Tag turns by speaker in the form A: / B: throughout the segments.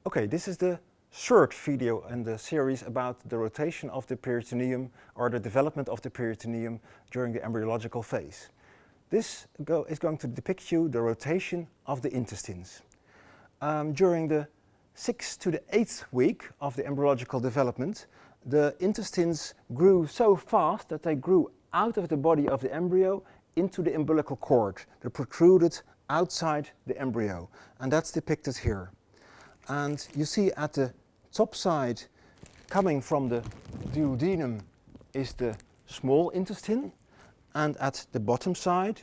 A: Okay, this is the third video in the series about the rotation of the peritoneum or the development of the peritoneum during the embryological phase. This is going to depict you the rotation of the intestines. During the 6th to the 8th week of the embryological development, the intestines grew so fast that they grew out of the body of the embryo into the umbilical cord. They protruded outside the embryo, and that's depicted here. And you see at the top side, coming from the duodenum, is the small intestine, and at the bottom side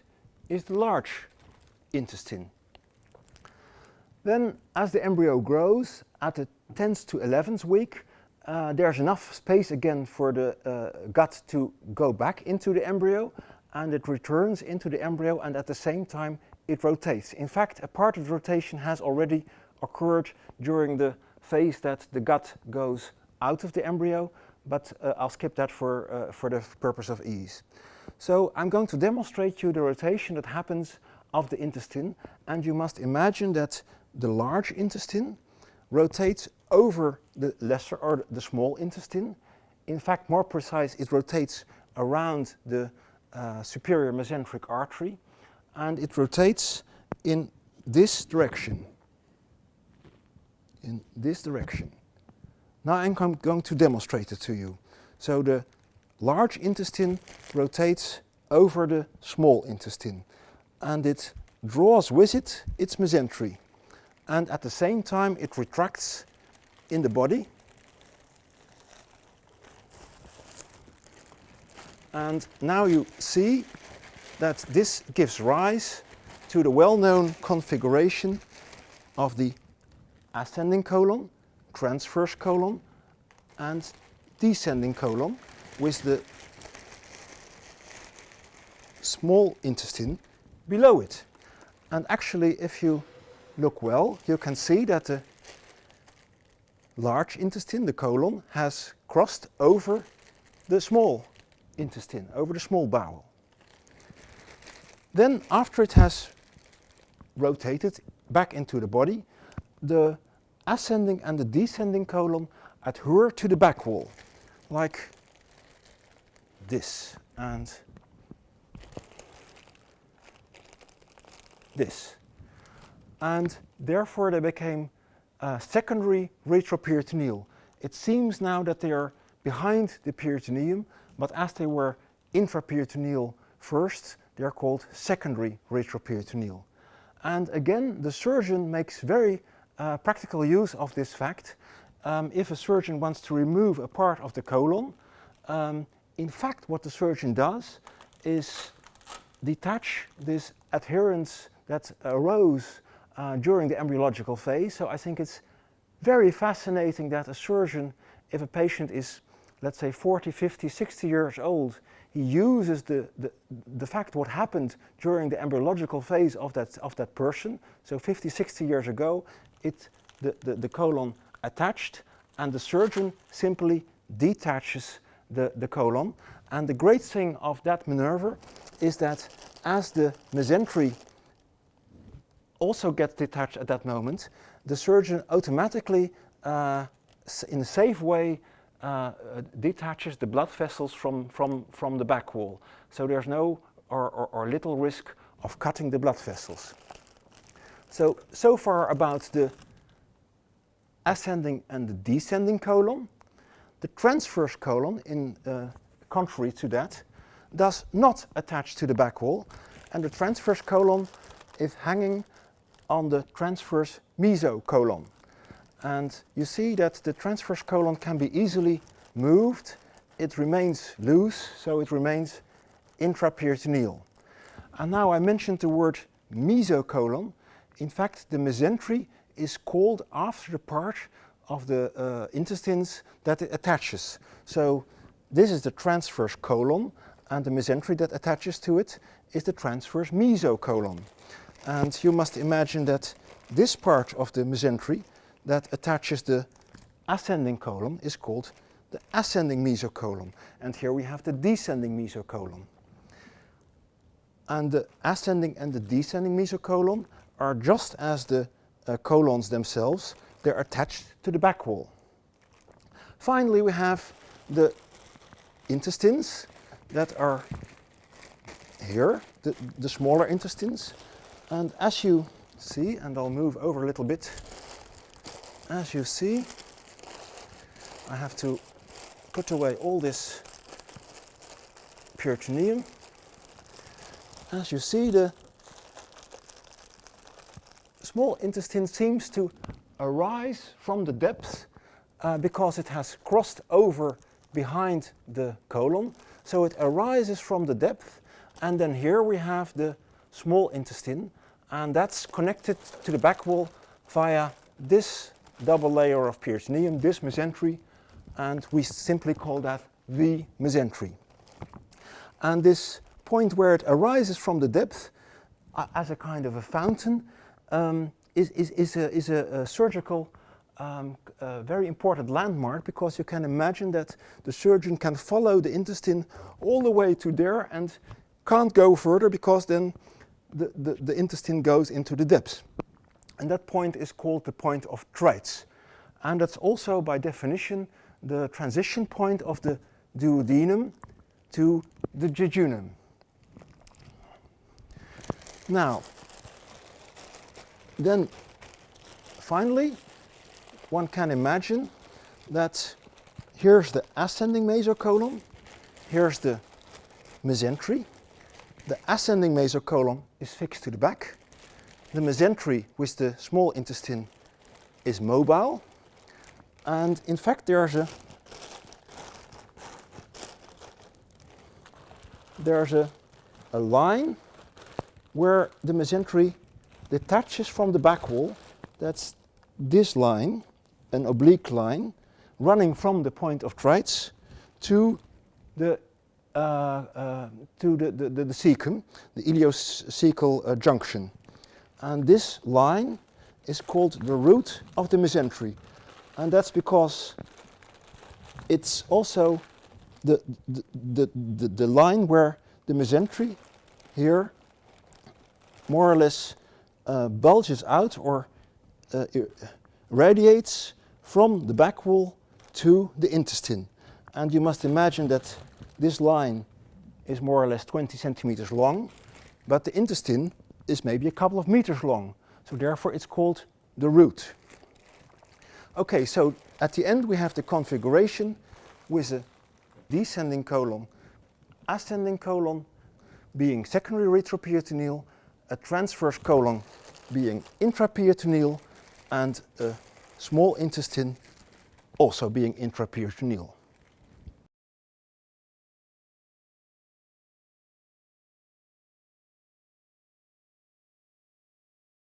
A: is the large intestine. Then, as the embryo grows, at the 10th to 11th week, there's enough space again for the gut to go back into the embryo, and it returns into the embryo, and at the same time it rotates. In fact, a part of the rotation has already occurred during the phase that the gut goes out of the embryo, but I'll skip that for the purpose of ease. So I'm going to demonstrate you the rotation that happens of the intestine, and you must imagine that the large intestine rotates over the lesser or the small intestine. In fact, more precise, it rotates around the superior mesenteric artery, and it rotates in this direction. In this direction. Now I'm going to demonstrate it to you. So the large intestine rotates over the small intestine, and it draws with it its mesentery, and at the same time it retracts in the body, and now you see that this gives rise to the well-known configuration of the ascending colon, transverse colon, and descending colon, with the small intestine below it. And actually, if you look well, you can see that the large intestine, the colon, has crossed over the small intestine, over the small bowel. Then, after it has rotated back into the body, the ascending and the descending colon adhere to the back wall, like this and this. And therefore they became secondary retroperitoneal. It seems now that they are behind the peritoneum, but as they were intraperitoneal first, they are called secondary retroperitoneal. And again, the surgeon makes very practical use of this fact. If a surgeon wants to remove a part of the colon, in fact what the surgeon does is detach this adherence that arose during the embryological phase. So I think it's very fascinating that a surgeon, if a patient is, let's say, 40, 50, 60 years old, he uses the fact what happened during the embryological phase of that person. So 50, 60 years ago, the colon attached, and the surgeon simply detaches the colon. And the great thing of that maneuver is that as the mesentery also gets detached at that moment, the surgeon automatically, in a safe way, detaches the blood vessels from the back wall. So there's no or little risk of cutting the blood vessels. So far about the ascending and the descending colon. The transverse colon, in contrary to that, does not attach to the back wall, and the transverse colon is hanging on the transverse mesocolon. And you see that the transverse colon can be easily moved. It remains loose, so it remains intraperitoneal. And now I mentioned the word mesocolon. In fact, the mesentery is called after the part of the intestines that it attaches. So this is the transverse colon, and the mesentery that attaches to it is the transverse mesocolon. And you must imagine that this part of the mesentery that attaches the ascending colon is called the ascending mesocolon. And here we have the descending mesocolon. And the ascending and the descending mesocolon are just as the colons themselves, they're attached to the back wall. Finally, we have the intestines that are here, the smaller intestines. And as you see, and I'll move over a little bit, as you see, I have to put away all this peritoneum. As you see, the small intestine seems to arise from the depth because it has crossed over behind the colon. So it arises from the depth, and then here we have the small intestine, and that's connected to the back wall via this double layer of peritoneum, this mesentery, and we simply call that the mesentery. And this point where it arises from the depth as a kind of a fountain is a surgical very important landmark, because you can imagine that the surgeon can follow the intestine all the way to there and can't go further, because then the intestine goes into the depths. And that point is called the point of Treitz. And that's also by definition the transition point of the duodenum to the jejunum. Now, then finally, one can imagine that here's the ascending mesocolon, here's the mesentery. The ascending mesocolon is fixed to the back. The mesentery with the small intestine is mobile. And in fact, there's a line where the mesentery detaches from the back wall. That's this line, an oblique line, running from the point of Treitz to the cecum, the ileocecal junction. And this line is called the root of the mesentery. And that's because it's also the line where the mesentery here more or less bulges out or radiates from the back wall to the intestine. And you must imagine that this line is more or less 20 centimeters long, but the intestine is maybe a couple of meters long. So therefore it's called the root. Okay, so at the end we have the configuration with a descending colon, ascending colon being secondary retroperitoneal, a transverse colon being intraperitoneal, and a small intestine also being intraperitoneal.